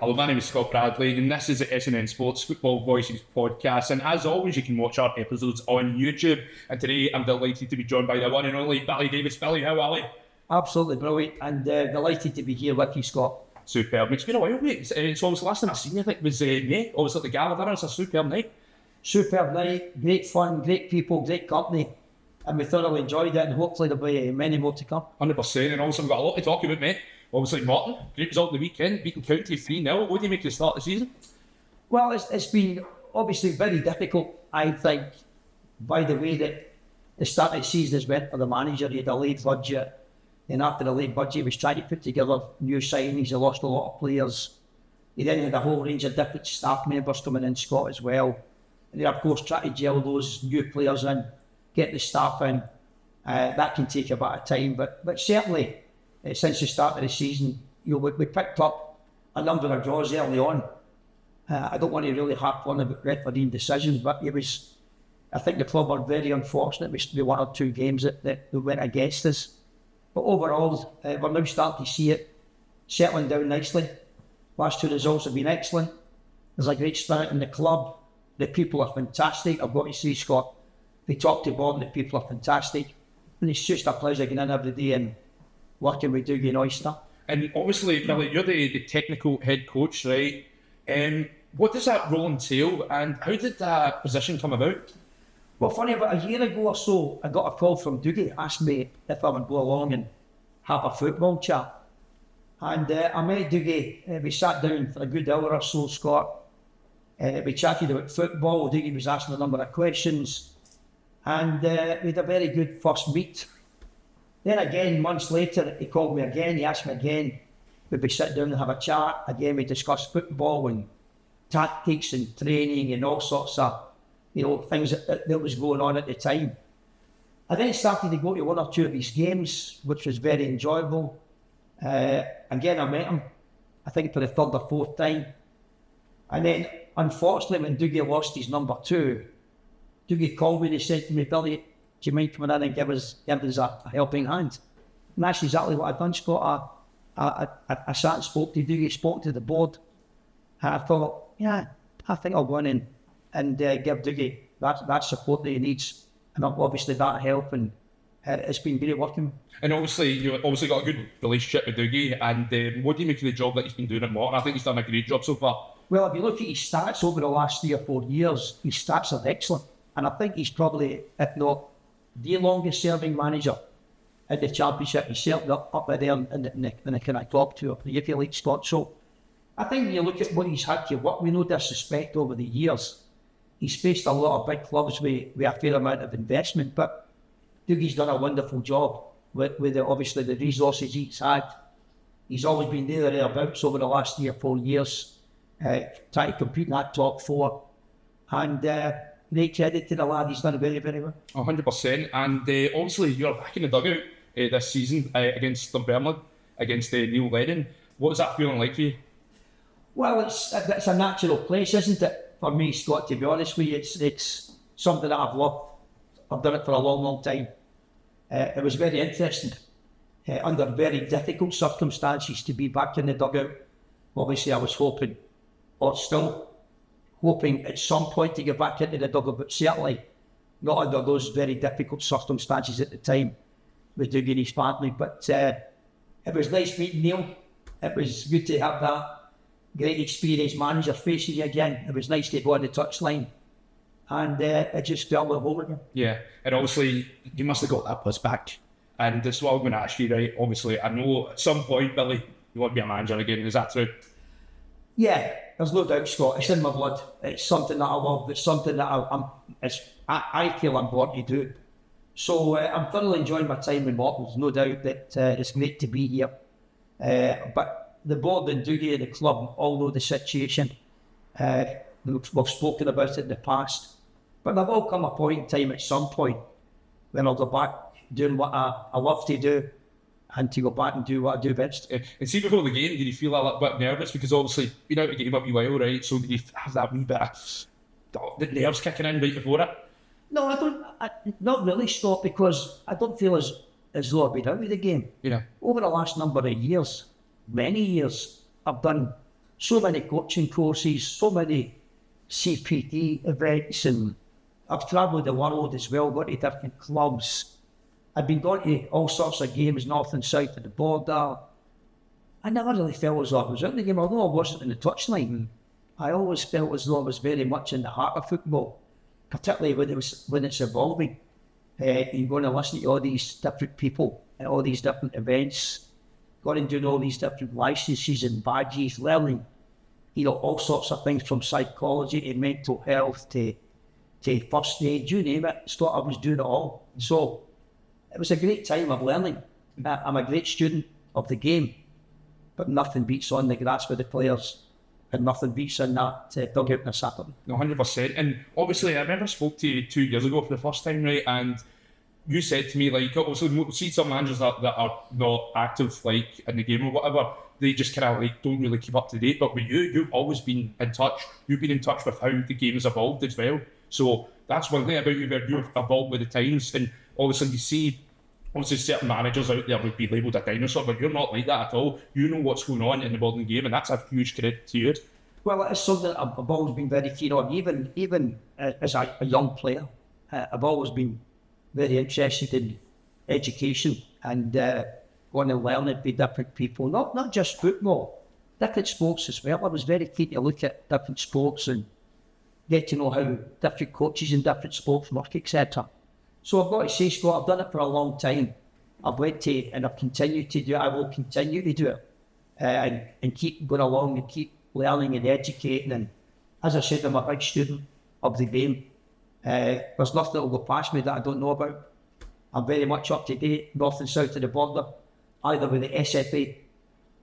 Hello, my name is Scott Bradley, and this is the SNN Sports Football Voices podcast. And as always, you can watch our episodes on YouTube. And today, I'm delighted to be joined by the one and only Billy Davies. Billy, how are you? Absolutely brilliant, and delighted to be here with you, Scott. Superb. It's been a while, mate. So the last time I seen you, I think, was May. I was at the Gala dinner. It's a superb night. Superb night, great fun, great people, great company, and we thoroughly enjoyed it, and hopefully there'll be many more to come. 100%, and also we've got a lot to talk about, mate. Obviously, Morton, great result of the weekend, beating County 3-0. What do you make of the start of the season? Well, it's been obviously very difficult, I think, by the way that the start of the season has went for the manager. He had a late budget, and after the late budget, he was trying to put together new signings. He lost a lot of players. He then had a whole range of different staff members coming in, Scott, as well. And then, of course, try to gel those new players in, get the staff in. That can take a bit of time, but certainly, since the start of the season, we picked up a number of draws early on. I don't want to really harp on about refereeing decisions, but I think the club were very unfortunate with one or two games that went against us. But overall, we're now starting to see it settling down nicely. Last two results have been excellent. There's a great spirit in the club. The people are fantastic. I've got to say, Scott, they top to bottom, the people are fantastic. And it's just a pleasure getting in every day and working with Doogie and Oyster. And obviously, Billy, you're the technical head coach, right? What does that role entail, and how did that position come about? Well, funny, about a year ago or so, I got a call from Doogie, asked me if I would go along and have a football chat. And I met Doogie, we sat down for a good hour or so, Scott. We chatted about football. Doogie was asking a number of questions, and we had a very good first meet. Then again, months later, he called me again, he asked me again, would we sit down and have a chat? Again, we discussed football and tactics and training and all sorts of, things that was going on at the time. I then started to go to one or two of his games, which was very enjoyable. Again, I met him, I think for the third or fourth time. And then, unfortunately, when Doogie lost his number 2, Doogie called me and he said to me, Billy, do you mind coming in and give us a helping hand? And that's exactly what I've done, Scott. I sat and spoke to Doogie, spoke to the board, and I thought, yeah, I think I'll go in and give Doogie that support that he needs, and obviously that help, and it's been great working. And obviously, you've got a good relationship with Doogie, and what do you make of the job that he's been doing at Morton? I think he's done a great job so far. Well, if you look at his stats over the last 3 or 4 years, his stats are excellent, and I think he's probably, if not the longest serving manager in the Championship. He's certainly up there in the kind of top 2 or 3, if you like, Scott. So I think when you look at what he's had to work with, no disrespect over the years, he's faced a lot of big clubs with a fair amount of investment, but Doogie's done a wonderful job with obviously the resources he's had. He's always been there or thereabouts over the last 3 or 4 years, trying to compete in that top 4. And great credit to the lad, he's done very, very well. 100%, and obviously you're back in the dugout this season against Dunfermline, against Neil Lennon. What was that feeling like for you? Well, it's a natural place, isn't it, for me, Scott, to be honest with you. It's something that I've loved. I've done it for a long, long time. It was very interesting, under very difficult circumstances, to be back in the dugout. Obviously, I was hoping, or still hoping at some point to get back into the dugout, but certainly not under those very difficult circumstances at the time with Doogie and his family. But it was nice meeting Neil. It was good to have that great experienced manager facing you again. It was nice to go on the touchline, and it just felt like home again. Yeah, and obviously you must have got that buzz back. And this is what I'm going to ask you, right? Obviously, I know at some point, Billy, you want to be a manager again. Is that true? Yeah, there's no doubt, Scott. It's in my blood. It's something that I love. It's something that I feel I'm born to do. So I'm thoroughly enjoying my time in Morton. There's no doubt that it's great to be here. But the board and Doogie and the club all know the situation. We've spoken about it in the past. But there will come a point in time at some point when I'll go back doing what I love to do, and to go back and do what I do best. And see, before the game, did you feel a little bit nervous? Because obviously, you know, to get him up a while, right? So did you have that wee bit of the nerves kicking in right before it? No, I don't. Not really, Scott, because I don't feel as though I've been out of the game. Yeah. Over the last number of years, many years, I've done so many coaching courses, so many CPD events, and I've travelled the world as well, gone to different clubs. I've been going to all sorts of games, north and south of the border. I never really felt as though I was out in the game, although I wasn't in the touchline. I always felt as though I was very much in the heart of football, particularly when it's evolving. You're going to listen to all these different people at all these different events, going and doing all these different licenses and badges, learning, all sorts of things from psychology to mental health to first aid, you name it. So I was doing it all. So it was a great time of learning. I'm a great student of the game, but nothing beats on the grass with the players, and nothing beats in that dugout on a Saturday. 100%. And obviously, I remember I spoke to you 2 years ago for the first time, right? And you said to me, like, obviously, see some managers that are not active, like, in the game or whatever, they just kind of, like, don't really keep up to date. But with you, you've always been in touch. You've been in touch with how the game has evolved as well. So that's one thing about you, where you've evolved with the times. And obviously, you see, obviously, certain managers out there would be labelled a dinosaur, but you're not like that at all. You know what's going on in the modern game, and that's a huge credit to you. Well, it's something that I've always been very keen on, even as a young player. I've always been very interested in education and going and learning with different people, not just football, different sports as well. I was very keen to look at different sports and get to know how different coaches in different sports work, etc. So I've got to say, Scott, I've done it for a long time. I've went to, and I've continued to do it. I will continue to do it and keep going along and keep learning and educating. And as I said, I'm a big student of the game. There's nothing that will go past me that I don't know about. I'm very much up to date, north and south of the border, either with the SFA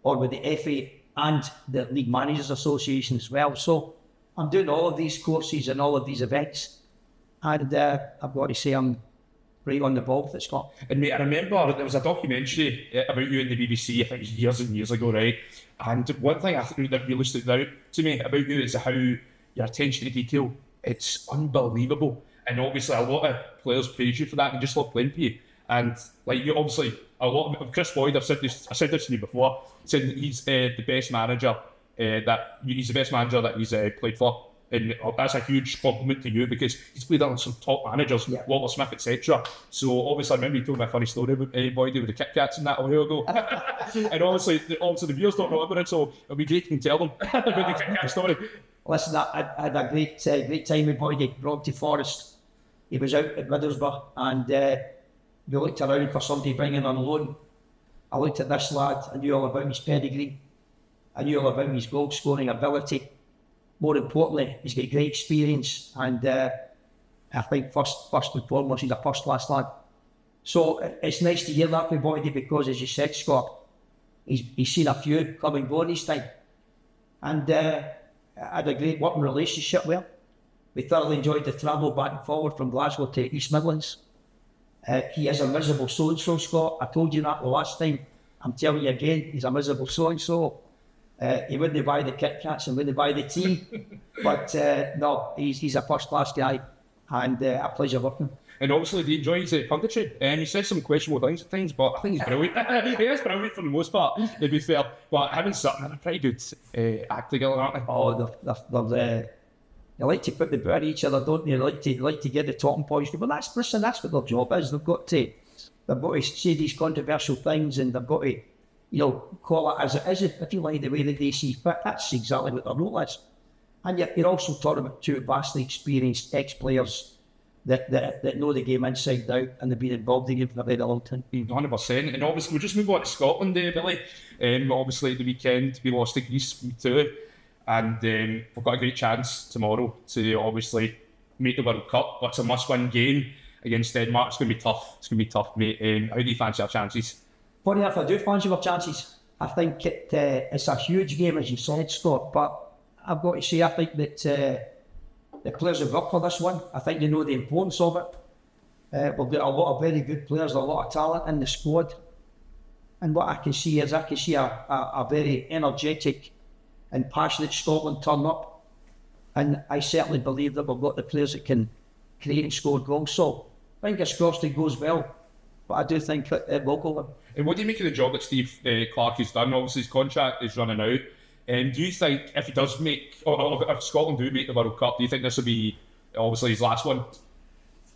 or with the FA and the League Managers Association as well. So I'm doing all of these courses and all of these events. And I've got to say, I'm right on the ball with it, Scott. And mate, I remember there was a documentary about you in the BBC, I think it was years and years ago, right? And one thing I think that really stood out to me about you is how your attention to detail, it's unbelievable. And obviously a lot of players praise you for that and just love playing for you. And like you obviously, a lot of Chris Boyd, I said this to you before, said that he's the best manager that he's played for. And that's a huge compliment to you because he's played on some top managers, yeah. Walter Smith, etc. So obviously, I remember you told me a funny story about Boydie with the Kit Kats and that a while ago. And obviously the viewers don't know about it, so it'll be great if you can tell them about the Kit Kat story. Listen, I had a great time with Boydie. Brought to Forest. He was out at Middlesbrough, and we looked around for somebody bringing on loan. I looked at this lad. I knew all about his pedigree. I knew all about his goal scoring ability. More importantly, he's got great experience, and I think first and foremost, he's a first-class lad. So it's nice to hear that from Boydie because, as you said, Scott, he's seen a few come and go in his time. And I had a great working relationship with him. We thoroughly enjoyed the travel back and forward from Glasgow to East Midlands. He is a miserable so-and-so, Scott. I told you that the last time. I'm telling you again, he's a miserable so-and-so. He wouldn't buy the Kit Kats and wouldn't buy the tea, but no, he's a first-class guy and a pleasure working. And obviously, he enjoys punditry. He says some questionable things at times, but I think he's brilliant. He is brilliant for the most part, to be fair. But him and Sutton are a pretty good act together, aren't they? Oh, they like to put the boot at each other, don't they? They like to get the talking points. But that's what their job is. They've got to say these controversial things, and they've got to, call it as it is, if you like, the way that they see fit. That's exactly what their role is. And you're also talking about two vastly experienced ex-players that know the game inside out, and they've been involved in it for a very long time. 100%. And obviously, we'll just move on to Scotland, Billy. Obviously, the weekend, we lost to Greece 3-2. And we've got a great chance tomorrow to obviously make the World Cup. But it's a must-win game against Denmark. It's going to be tough. It's going to be tough, mate. How do you fancy our chances? Funny enough, I do fancy our chances. I think it's a huge game, as you said, Scott. But I've got to say, I think that the players have up for this one. I think they know the importance of it. We've got a lot of very good players, a lot of talent in the squad. And what I can see is a very energetic and passionate Scotland turn up. And I certainly believe that we've got the players that can create and score goals. So fingers crossed it goes well. But I do think it will go well. And what do you make of the job that Steve Clarke has done? Obviously his contract is running out. Do you think if he does make, or if Scotland do make the World Cup, do you think this will be obviously his last one?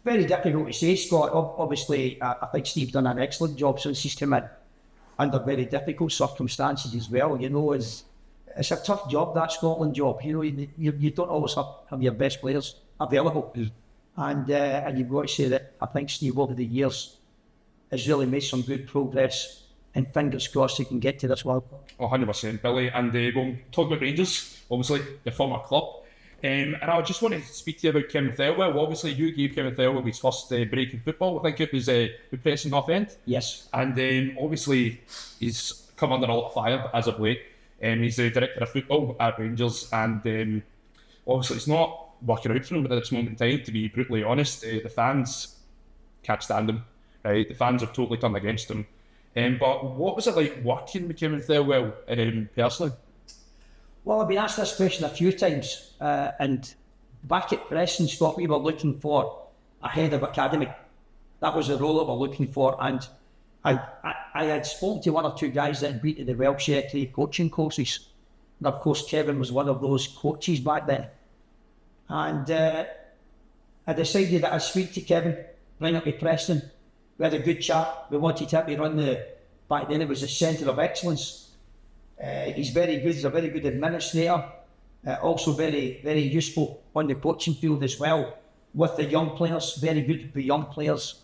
Very difficult to say, Scott. Obviously, I think Steve's done an excellent job since he's come in, under very difficult circumstances as well. You know, it's a tough job, that Scotland job. You know, you don't always have your best players available. And you've got to say that I think Steve, over the years, has really made some good progress, and fingers crossed he can get to this World Cup. 100%, Billy. And we'll talk about Rangers, obviously, the former club. And I just want to speak to you about Kevin Thelwell. Obviously, you gave Kevin Thelwell his first break in football. I think it was with Preston North End. Yes. And obviously, he's come under a lot of fire as of late. He's the director of football at Rangers, and obviously it's not working out for him at this moment in time, to be brutally honest. The fans can't stand him, right? The fans have totally turned against him. But what was it like working with Kevin Thelwell personally? Well, I've been asked this question a few times, and back at Preston, Scott, we were looking for a head of academy. That was the role that we're looking for, and I had spoken to one or two guys that had been to the Welsh AIK coaching courses, and of course Kevin was one of those coaches back then. And I decided that I'd speak to Kevin, bring up to Preston. We had a good chat. We wanted him to run back then it was the Centre of Excellence. He's very good. He's a very good administrator. Also very, very useful on the coaching field as well. With the young players, very good with young players.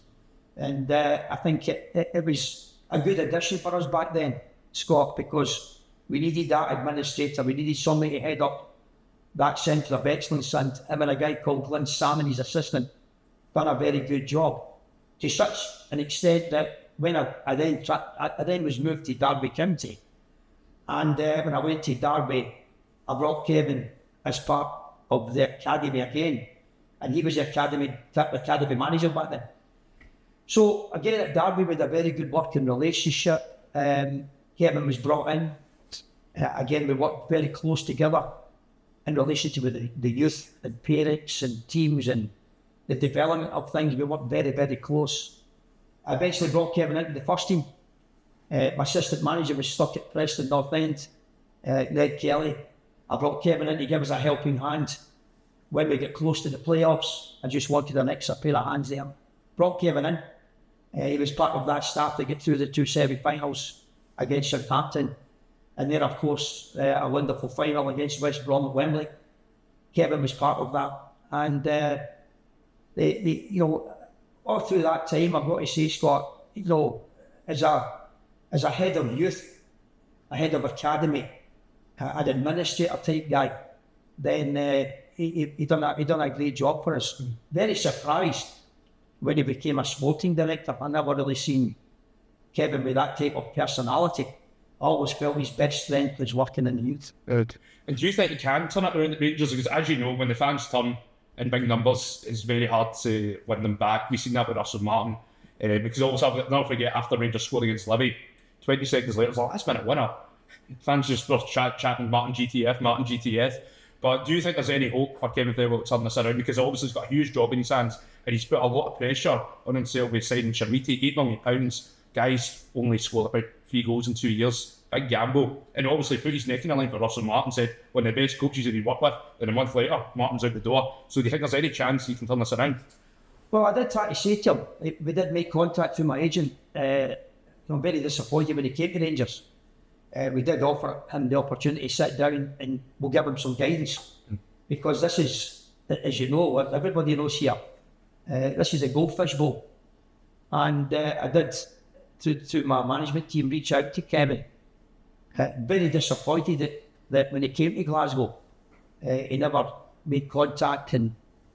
And I think it was a good addition for us back then, Scott, because we needed that administrator. We needed somebody to head up that Centre of Excellence, and him and a guy called Glenn Salmon, his assistant, done a very good job, to such an extent that when I then was moved to Derby County, and when I went to Derby, I brought Kevin as part of the academy again, and he was the academy manager back then. So again at Derby, we had a very good working relationship. Kevin was brought in. Again, we worked very close together in relation with the youth and parents and teams and the development of things. We worked very, very close. I eventually brought Kevin into the first team. My assistant manager was stuck at Preston North End, Ned Kelly. I brought Kevin in to give us a helping hand when we get close to the playoffs. I just wanted an extra pair of hands there. Brought Kevin in. He was part of that staff to get through the two semi-finals against Southampton. And then, of course, a wonderful final against West Brom at Wembley. Kevin was part of that. And, all through that time, I've got to say, Scott, as a head of youth, a head of academy, an administrator type guy, then he done a great job for us. Very surprised when he became a sporting director. I never really seen Kevin with that type of personality. I always felt his best strength was working in the youth. Good. And do you think he can turn it around at Rangers? Because as you know, when the fans turn in big numbers, it's very hard to win them back. We've seen that with Russell Martin. Because also, I'll never forget, after Rangers scored against Livy, 20 seconds later, it was like, last minute winner. Fans just were chatting Martin GTF. But do you think there's any hope for Kevin Thelwell to turn this around? Because obviously he's got a huge job in his hands, and he's put a lot of pressure on himself with signing Sharmiti, £8 million. Guys only scored about 3 goals in 2 years. Big gamble. And obviously put his neck in the line for Russell Martin, said one of the best coaches that he worked with, and a month later, Martin's out the door. So do you think there's any chance he can turn this around? Well, I did try to say to him, we did make contact through my agent. I'm very disappointed when he came to Rangers. We did offer him the opportunity to sit down and we'll give him some guidance. Because this is, as you know, everybody knows here, this is a goldfish bowl. And I did, through my management team, reach out to Kevin. Very disappointed that when he came to Glasgow, he never made contact and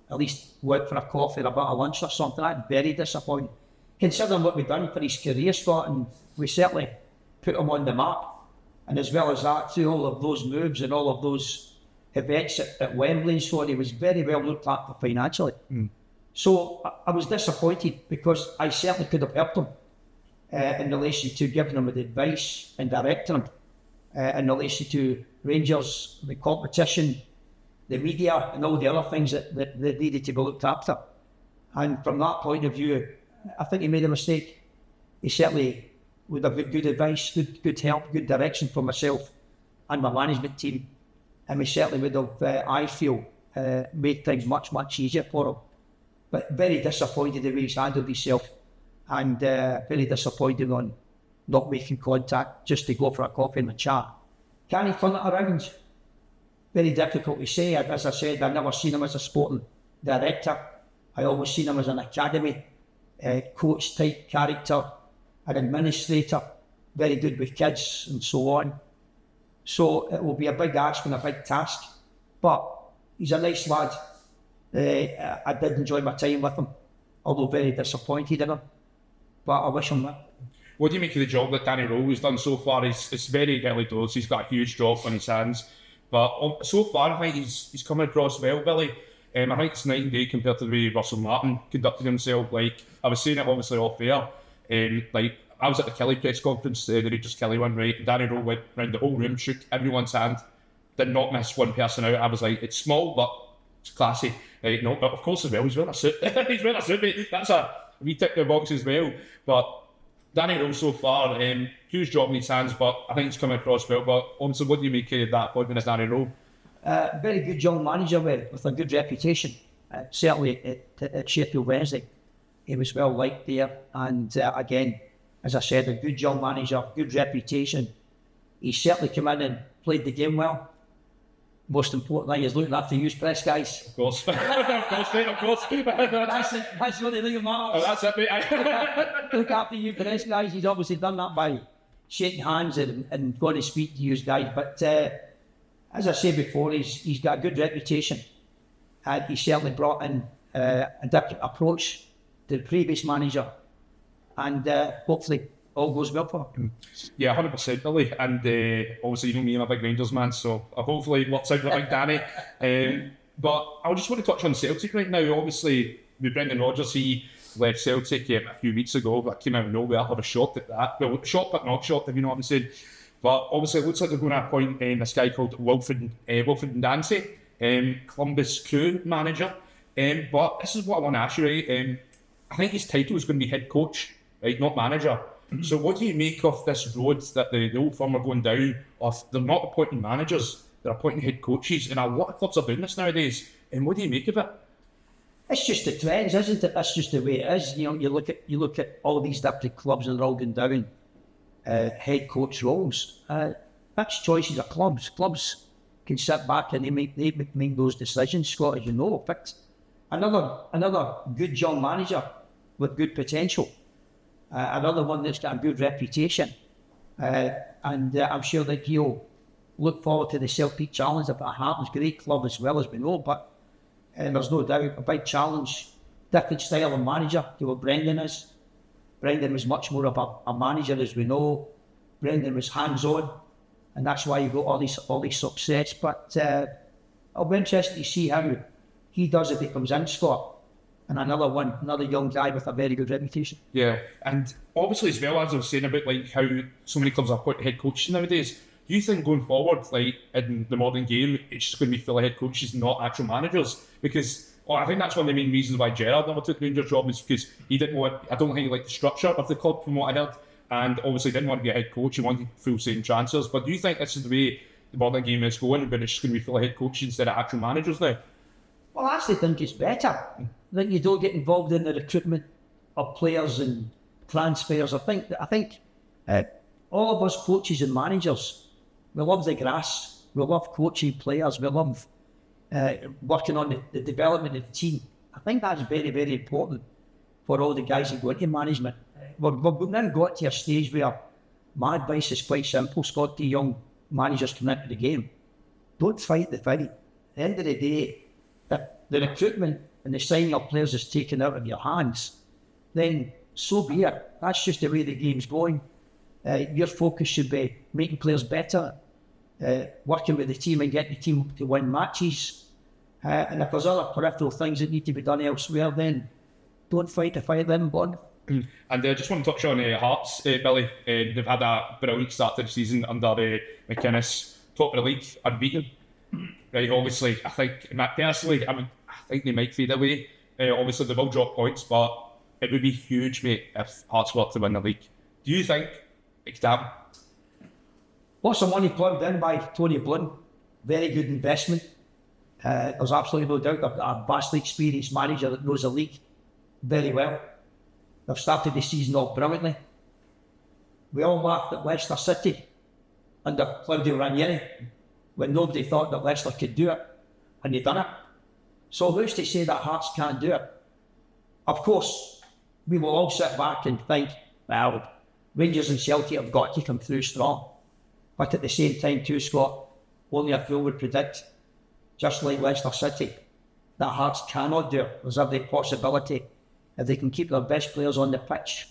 at least went for a coffee or about a lunch or something. I'm very disappointed. Considering what we've done for his career, Scott, and we certainly put him on the map. And as well as that, through all of those moves and all of those events at Wembley and so on, he was very well looked after financially. So I was disappointed because I certainly could have helped him in relation to giving him the advice and directing him in relation to Rangers, the competition, the media and all the other things that needed to be looked after. And from that point of view, I think he made a mistake. He certainly would have good advice, good help, good direction for myself and my management team, and we certainly would have, I feel, made things much, much easier for him. But very disappointed the way he's handled himself, and very disappointed on not making contact just to go for a coffee and a chat. Can he turn it around? Very difficult to say. As I said, I've never seen him as a sporting director. I always seen him as an academy coach type character, an administrator, very good with kids and so on. So it will be a big ask and a big task, but he's a nice lad. I did enjoy my time with him, although very disappointed in him, but I wish him well. What do you make of the job that Danny Rose has done so far? It's very early doors. He's got a huge job on his hands, but so far I think he's coming across well, Billy. I think it's night and day compared to the way Russell Martin conducted himself. Like I was saying it obviously off air. Like I was at the Kelly press conference, the Rangers Kelly one, right? Danny Rose went round the whole room, shook everyone's hand, did not miss one person out. I was like, it's small, but it's classy. No, but of course as well, he's wearing a suit. He's wearing a suit, mate. That's we tick the box as well. But Danny Rose so far, huge job in his hands, but I think he's coming across well. But obviously, what do you make of that appointment as Danny Rose? Very good young manager with a good reputation. Certainly at Sheffield Wednesday, he was well liked there. And again, as I said, a good young manager, good reputation. He certainly came in and played the game well. Most important thing is looking after you press guys. Of course. Of course, mate, of course. That's the only thing that matters. Oh, that's it, mate. Look after you press guys. He's obviously done that by shaking hands and going to speak to you guys. But as I said before, he's got a good reputation. And he certainly brought in a different approach to the previous manager. And hopefully all goes well for him. Yeah, 100%, Billy. And obviously, you know me, I'm a big Rangers man, so hopefully it works out for Big Danny. But I just want to touch on Celtic right now. Obviously, with Brendan Rodgers, he left Celtic a few weeks ago. That came out of nowhere. I was shocked at that. Well, shocked but not shocked, if you know what I'm saying. But obviously, it looks like they're going to appoint this guy called Wilfried Nancy, Columbus Crew manager. But this is what I want to ask you, right? I think his title is going to be head coach, right, not manager. So what do you make of this road that the old firm are going down of they're not appointing managers, they're appointing head coaches, and a lot of clubs are doing this nowadays, and what do you make of it? It's just the trends, isn't it? That's just the way it is. You know, you look at all these different clubs and they're all going down head coach roles. That's choices of clubs. Clubs can sit back and they make those decisions, Scott, as you know. But another good young manager with good potential. Another one that's got a good reputation, and I'm sure that he'll look forward to the Celtic challenge if it happens. Great club as well, as we know, but there's no doubt a big challenge, different style of manager to what Brendan is. Brendan was much more of a manager, as we know. Brendan was hands-on, and that's why he got all this success. But I'll be interested to see how he does if he comes in, Scott. And another young guy with a very good reputation. Yeah, and obviously as well as I was saying about like how so many clubs are appointing head coaches nowadays, do you think going forward, like in the modern game, it's just going to be full of head coaches, not actual managers? Because I think that's one of the main reasons why Gerrard never took the Rangers job is because he didn't want, I don't think he liked the structure of the club from what I heard, and obviously didn't want to be a head coach, he wanted full same transfers. But do you think this is the way the modern game is going, but it's just going to be full of head coaches instead of actual managers now? Well, I actually think it's better that you don't get involved in the recruitment of players and transfers. I think all of us coaches and managers, we love the grass, we love coaching players, we love working on the development of the team. I think that's very, very important for all the guys that go into management. We've now got to a stage where my advice is quite simple, Scott, to young managers coming into the game. Don't fight the fight. At the end of the day, if the recruitment and the signing of players is taken out of your hands, then so be it. That's just the way the game's going. Your focus should be making players better, working with the team and getting the team to win matches. And if there's other peripheral things that need to be done elsewhere, then don't fight the fight, then bond. And I just want to touch on Hearts, Billy. They've had a brilliant start to the season under McInnes, top of the league, unbeaten. Right, obviously, I think, personally, I think they might fade away. Obviously, they will drop points, but it would be huge, mate, if Hearts were to win the league. Do you think it could happen? Lots of money plugged in by Tony Blunt. Very good investment. There's absolutely no doubt they've got a vastly experienced manager that knows the league very well. They've started the season off brilliantly. We all laughed at Leicester City under Claudio Ranieri when nobody thought that Leicester could do it, and they've done it. So who's to say that Hearts can't do it? Of course, we will all sit back and think, well, Rangers and Celtic have got to come through strong. But at the same time too, Scott, only a fool would predict, just like Leicester City, that Hearts cannot do it. There's every possibility, if they can keep their best players on the pitch,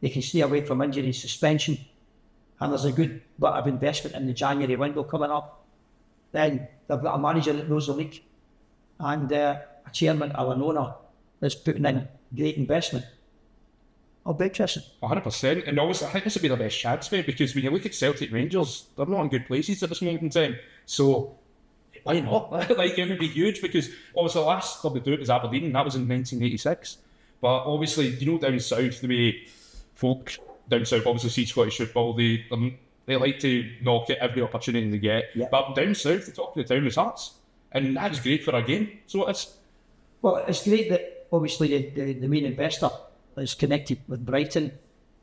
they can stay away from injury and suspension, and there's a good bit of investment in the January window coming up, then they've got a manager that knows the league, and a chairman or an owner that's putting in great investment. I'll be interested. 100%. And obviously, I think this would be the best chance, mate, because when you look at Celtic Rangers, they're not in good places at this moment in time. So, why not? Like, it would be huge, because obviously the last club to do it was Aberdeen, and that was in 1986. But obviously, you know, down south, the way folk down south obviously see Scottish football, they like to knock at every opportunity they get. Yeah. But down south, the top of the town is Hearts. And that is great for a game. So it's... Well, it's great that obviously the main investor is connected with Brighton.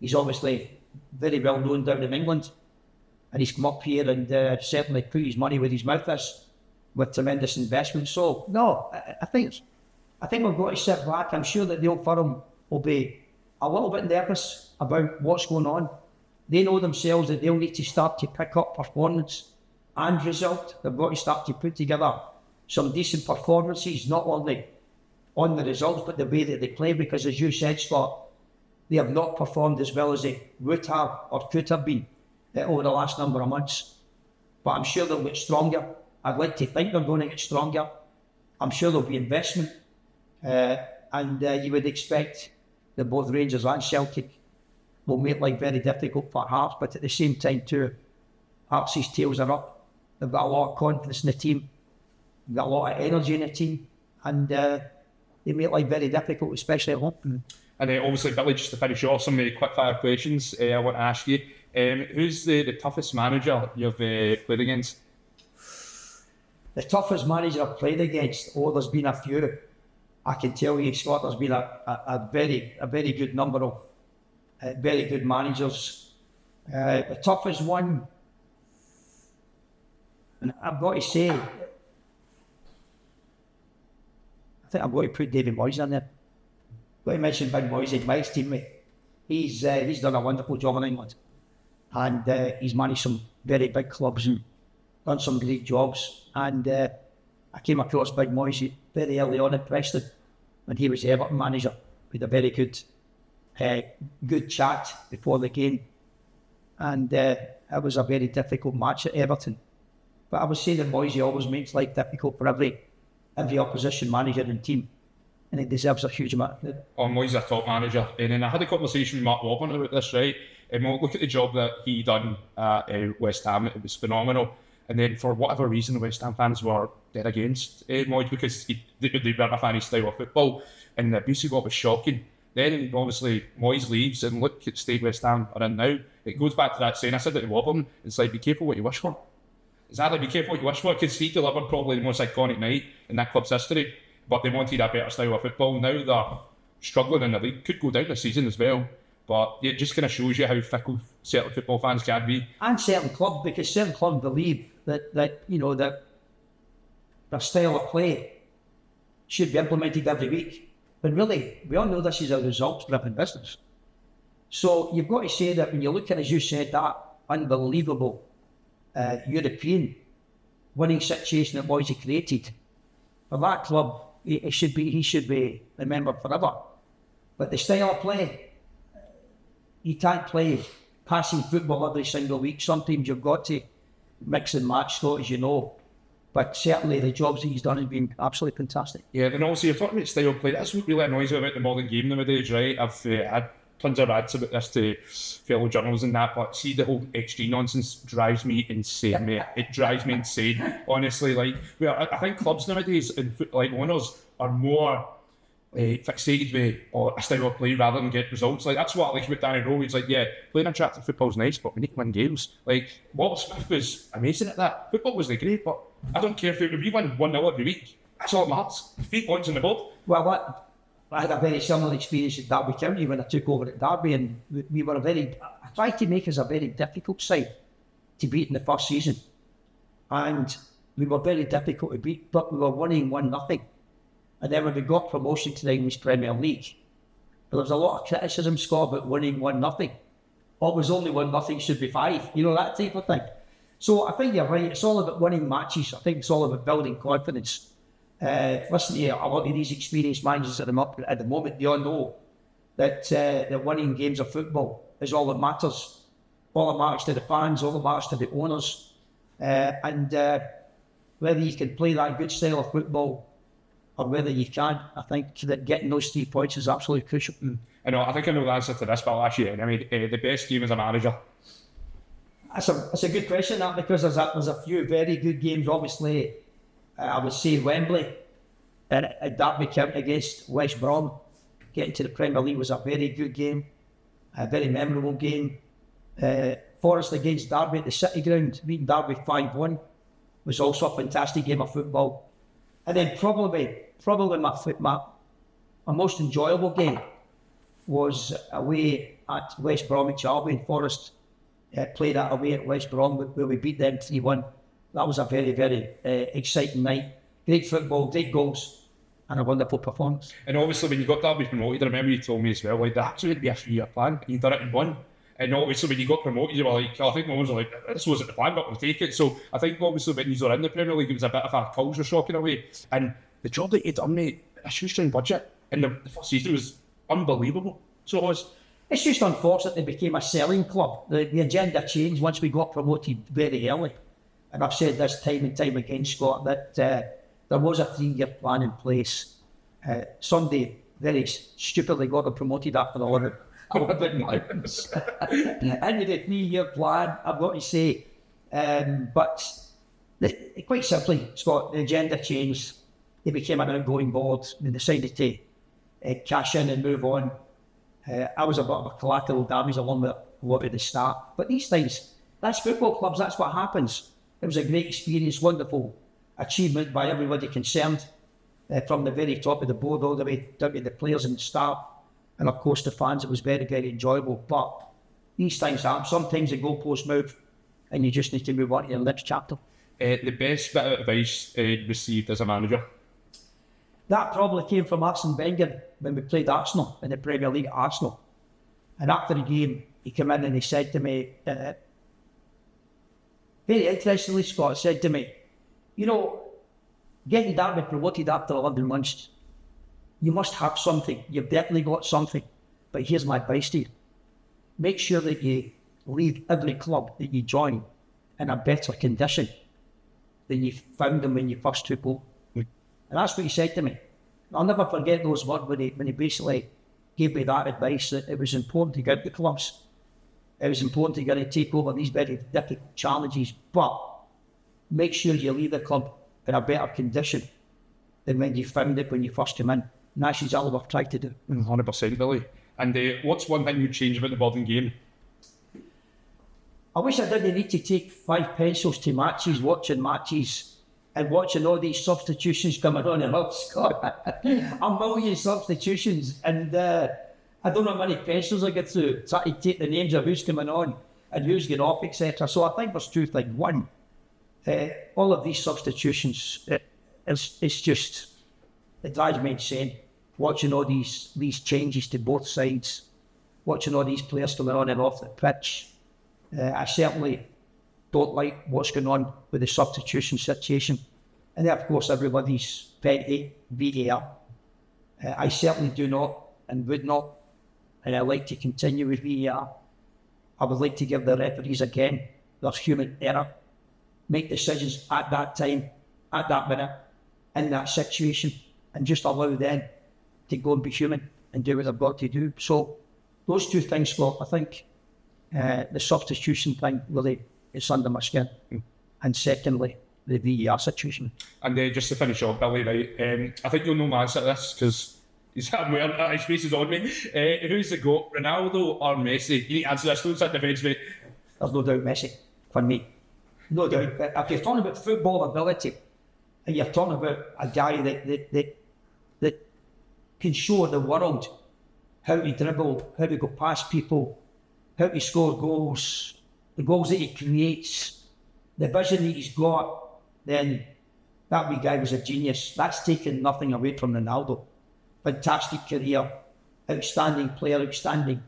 He's obviously very well known down in England, and he's come up here and certainly put his money where his mouth is with tremendous investment. So no, I think we've got to sit back. I'm sure that the old firm will be a little bit nervous about what's going on. They know themselves that they'll need to start to pick up performance and result. They've got to start to put together some decent performances, not only on the results, but the way that they play, because as you said, Scott, they have not performed as well as they would have or could have been over the last number of months. But I'm sure they'll get stronger. I'd like to think they're going to get stronger. I'm sure there'll be investment. And you would expect that both Rangers and Celtic will make life very difficult for Hearts, but at the same time too, Hearts' tails are up. They've got a lot of confidence in the team. They've got a lot of energy in the team. And they make life very difficult, especially at home. And obviously, Billy, just to finish off some quick fire questions I want to ask you. Who's the toughest manager you've played against? The toughest manager I've played against? Oh, there's been a few. I can tell you, Scott, there's been a very good number of very good managers. The toughest one, and I've got to say, I think I've got to put David Moyes in there. I've got to mention Big Moyes, my teammate. He's done a wonderful job in England, and he's managed some very big clubs and done some great jobs. And I came across Big Moyes very early on at Preston when he was the Everton manager, with a very good chat before the game. And it was a very difficult match at Everton. But I would say that Moyes always makes life difficult for every opposition manager and team, and he deserves a huge amount. Moyes is a top manager. And then I had a conversation with Mark Robin about this, right? And we'll look at the job that he done at West Ham. It was phenomenal. And then for whatever reason, the West Ham fans were dead against Moyes because they weren't a fan of his style of football. And the abuse he got was shocking. Then obviously Moyes leaves, and look at the state West Ham are in now. It goes back to that saying, I said it to Robin, it's like, be careful what you wish for. Exactly, be careful what you wish for, because he delivered probably the most iconic night in that club's history, but they wanted a better style of football. Now they're struggling in the league, could go down this season as well, but it just kind of shows you how fickle certain football fans can be. And certain clubs, because certain clubs believe that their style of play should be implemented every week. But really, we all know this is a results-driven business. So you've got to say that when you look at, as you said, that unbelievable European winning situation that Moyes created, for that club, he should be remembered forever. But the style of play, you can't play passing football every single week. Sometimes you've got to mix and match, Scott, as you know. But certainly the jobs that he's done have been absolutely fantastic. Yeah, and also you're talking about style of play. That's what really annoys me about the modern game nowadays, right? I've had tons of ads about this to fellow journalists and that, but see, the whole XG nonsense drives me insane, mate. It drives me insane, honestly. Like, I think clubs nowadays and like owners are more fixated with a style of play rather than get results. Like, that's what I like about Danny Rowe. He's like, yeah, playing attractive football's nice, but we need to win games. Like, Walter Smith was amazing at that. Football wasn't great, but I don't care if we win 1-0 every week. That's all that matters. 3 points on the board. Well, I had a very similar experience at Derby County when I took over at Derby, and we were I tried to make us a very difficult side to beat in the first season. And we were very difficult to beat, but we were winning 1-0. And then when we got promotion to the English Premier League, there was a lot of criticism, Scott, about winning 1-0. Or it was only 1-0, should be 5, that type of thing. So I think you're right, it's all about winning matches. I think it's all about building confidence. Listen to a lot of these experienced managers at the moment, they all know that winning games of football is all that matters. All that matters to the fans, all that matters to the owners. And whether you can play that good style of football or whether you can't, I think that getting those 3 points is absolutely crucial. I think I know the answer to this, but last year, I mean, the best game as a manager. That's a good question, that, because there's a few very good games. Obviously, I would say Wembley at Derby County against West Brom, getting to the Premier League was a very good game, a very memorable game. Forest against Derby at the City Ground, beating Derby 5-1, was also a fantastic game of football. And then probably my most enjoyable game was away at West Bromwich Albion. Forest played that away at West Brom, where we beat them 3-1. That was a very, very exciting night. Great football, great goals, and a wonderful performance. And obviously when you got Derby promoted, I remember you told me as well, like, there actually had to be a 3-year plan, and you done it in one. And obviously when you got promoted, you were like, I think no one's like, this wasn't the plan, but we'll take it. So I think obviously when you were in the Premier League, it was a bit of a culture shock in a way. And the job that you'd done, mate, a shoestring budget, and the first season was unbelievable. So it was. It's just unfortunate it became a selling club. The agenda changed once we got promoted very early. And I've said this time and time again, Scott, that there was a 3-year plan in place. Sunday very stupidly got them promoted after 11 months. And with a 3-year plan, I've got to say. But quite simply, Scott, the agenda changed. They became an outgoing board. They decided to cash in and move on. I was a bit of a collateral damage along with a lot of the staff. But these things, that's football clubs, that's what happens. It was a great experience, wonderful achievement by everybody concerned, from the very top of the board all the way down to the players and the staff, and of course the fans. It was very, very enjoyable. But these things happen. Sometimes the goalposts move, and you just need to move on to the next chapter. The best bit of advice received as a manager? That probably came from Arsene Wenger when we played Arsenal in the Premier League at Arsenal. And after the game, he came in and he said to me, very interestingly, Scott said to me, getting Derby promoted after 11 months, you must have something. You've definitely got something. But here's my advice to you. Make sure that you leave every club that you join in a better condition than you found them when you first took over. And that's what he said to me. I'll never forget those words when he basically gave me that advice, that it was important to get out the clubs. It was important to get to take over these very difficult challenges, but make sure you leave the club in a better condition than when you found it when you first came in. And that's exactly what I've tried to do. 100%, Billy. And what's one thing you'd change about the modern game? I wish I didn't need to take 5 pencils to matches, watching and watching all these substitutions coming on and off, Scott. A million substitutions, and I don't know how many pencils I get through trying to take the names of who's coming on and who's getting off, etc. So I think there's 2 things. One, all of these substitutions, it's just, it drives me insane. Watching all these changes to both sides, watching all these players coming on and off the pitch. I certainly don't like what's going on with the substitution situation. And then, of course, everybody's pet hate, VAR. I certainly do not and would not, and I like to continue with VAR. I would like to give the referees again their human error, make decisions at that time, at that minute, in that situation, and just allow them to go and be human and do what they've got to do. So those 2 things, Scott, I think the substitution thing really is under my skin. And secondly, the VAR situation. And just to finish off, Billy, right, I think you'll know my answer to this, because His face is on me. Who's the GOAT, Ronaldo or Messi? You need to answer this. Don't sit defence, mate. There's no doubt Messi for me. No doubt. But if you're talking about football ability, and you're talking about a guy that can show the world how to dribble, how to go past people, how to score goals, the goals that he creates, the vision that he's got, then that wee guy was a genius. That's taken nothing away from Ronaldo. Fantastic career, outstanding player, outstanding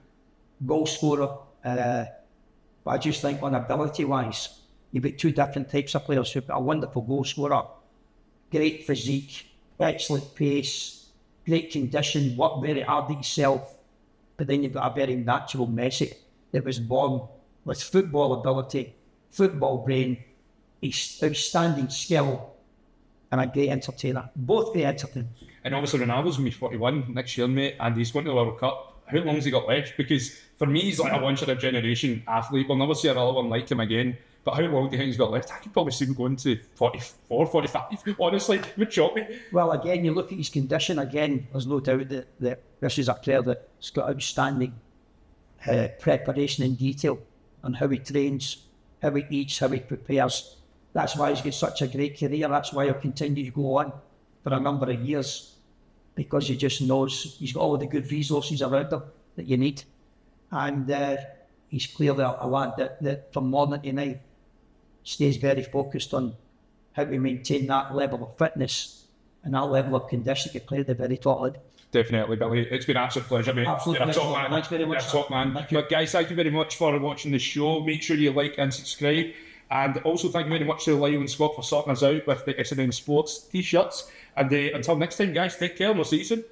goal scorer. But I just think on ability-wise, you've got two different types of players. You've got a wonderful goal scorer, great physique, excellent pace, great condition, work very hard at himself. But then you've got a very natural Messi that was born with football ability, football brain, outstanding skill, and a great entertainer. Both great entertainers. And obviously Ronaldo's going to be 41 next year, mate, and he's going to the World Cup. How long has he got left? Because for me, he's like a once-in-a-generation athlete. We'll never see another one like him again. But how long do you think he's got left? I could probably see him going to 44, 45, honestly. It would shock me. Well, again, you look at his condition, again, there's no doubt that this is a player that's got outstanding preparation in detail on how he trains, how he eats, how he prepares. That's why he's got such a great career. That's why he'll continue to go on for a number of years, because he just knows he's got all of the good resources around him that you need. And he's clearly a lad that from morning to night stays very focused on how to maintain that level of fitness and that level of condition to play at the very top level. Definitely, Billy. It's been an absolute pleasure, mate. Absolutely. You're a top man. Thanks very much. You're a top man. But guys, thank you very much for watching the show. Make sure you like and subscribe. And also thank you very much to the Lion Squad for sorting us out with the SNN Sports t-shirts. And until next time, guys, take care and we'll see you soon.